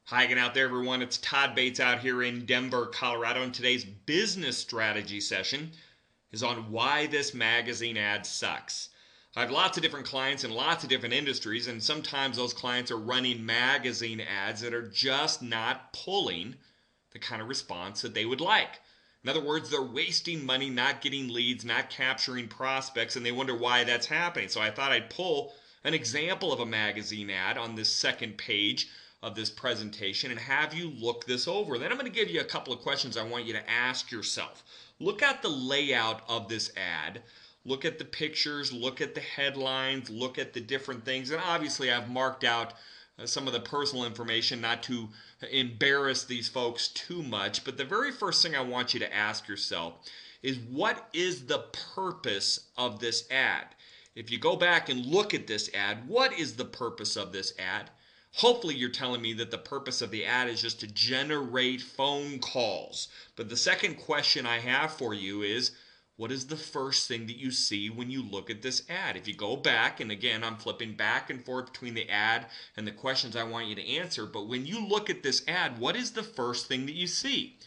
Hi again out there, everyone. It's Todd Bates out here in Denver, Colorado, and today's business strategy session is on why this magazine ad sucks. I have lots of different clients in lots of different industries, and sometimes those clients are running magazine ads that are just not pulling the kind of response that they would like. In other words, they're wasting money, not getting leads, not capturing prospects, and they wonder why that's happening. So I thought I'd pull an example of a magazine ad on this second page of this presentation and have you look this over. Then I'm going to give you a couple of questions I want you to ask yourself. Look at the layout of this ad. Look at the pictures, look at the headlines, look at the different things. And obviously I've marked out some of the personal information not to embarrass these folks too much. But the very first thing I want you to ask yourself is, what is the purpose of this ad? If you go back and look at this ad, what is the purpose of this ad? Hopefully you're telling me that the purpose of the ad is just to generate phone calls. But the second question I have for you is, what is the first thing that you see when you look at this ad? If you go back, and again, I'm flipping back and forth between the ad and the questions I want you to answer, but when you look at this ad, what is the first thing that you see?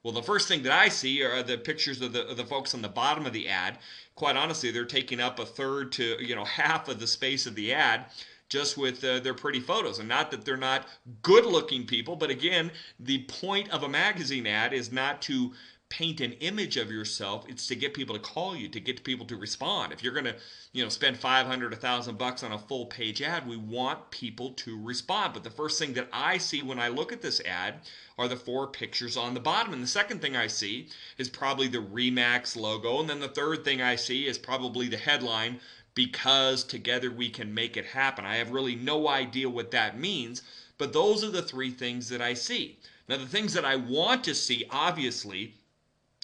Well, the first thing that I see are the pictures of the folks on the bottom of the ad. Quite honestly, they're taking up a third to half of the space of the ad just with their pretty photos. And not that they're not good-looking people, but again, the point of a magazine ad is not to paint an image of yourself. It's to get people to call you, to get people to respond. If you're going to spend 500 $1,000 on a full page ad, we want people to respond. But the first thing that I see when I look at this ad are the four pictures on the bottom. And the second thing I see is probably the Remax logo. And then the third thing I see is probably the headline, "Because together we can make it happen." I have really no idea what that means, but those are the three things that I see. Now, the things that I want to see, obviously,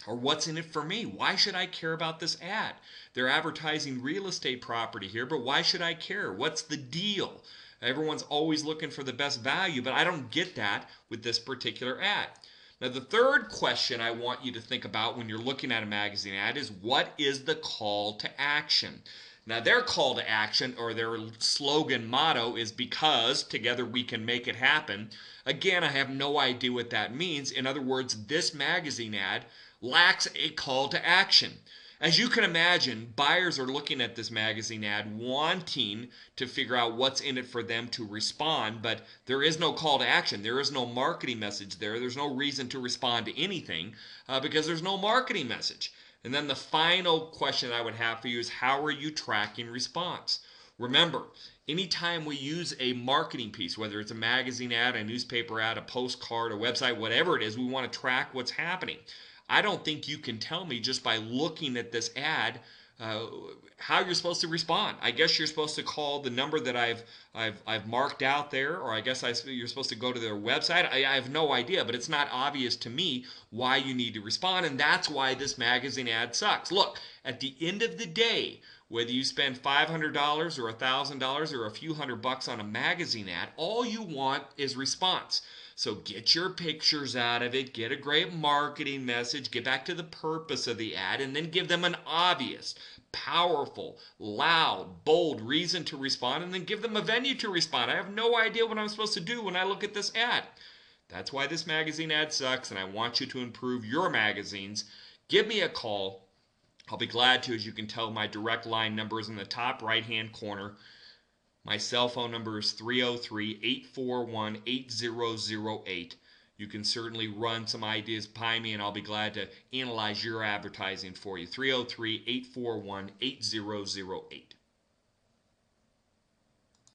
or what's in it for me? Why should I care about this ad? They're advertising real estate property here, but why should I care? What's the deal? Everyone's always looking for the best value, but I don't get that with this particular ad. Now, the third question I want you to think about when you're looking at a magazine ad is, what is the call to action? Now, their call to action, or their slogan motto, is "Because together we can make it happen." Again, I have no idea what that means. In other words, this magazine ad lacks a call to action. As you can imagine, buyers are looking at this magazine ad wanting to figure out what's in it for them to respond, but there is no call to action. There is no marketing message there. There's no reason to respond to anything because there's no marketing message. And then the final question I would have for you is, how are you tracking response? Remember, anytime we use a marketing piece, whether it's a magazine ad, a newspaper ad, a postcard, a website, whatever it is, we want to track what's happening. I don't think you can tell me just by looking at this ad how you're supposed to respond. I guess you're supposed to call the number that I've marked out there, or I guess you're supposed to go to their website. I have no idea, but it's not obvious to me why you need to respond, and that's why this magazine ad sucks. Look, at the end of the day, whether you spend $500 or $1,000 or a few $100 on a magazine ad, all you want is response. So get your pictures out of it, get a great marketing message, get back to the purpose of the ad, and then give them an obvious, powerful, loud, bold reason to respond, and then give them a venue to respond. I have no idea what I'm supposed to do when I look at this ad. That's why this magazine ad sucks, and I want you to improve your magazines. Give me a call. I'll be glad to. As you can tell, my direct line number is in the top right-hand corner. My cell phone number is 303-841-8008. You can certainly run some ideas by me, and I'll be glad to analyze your advertising for you. 303-841-8008.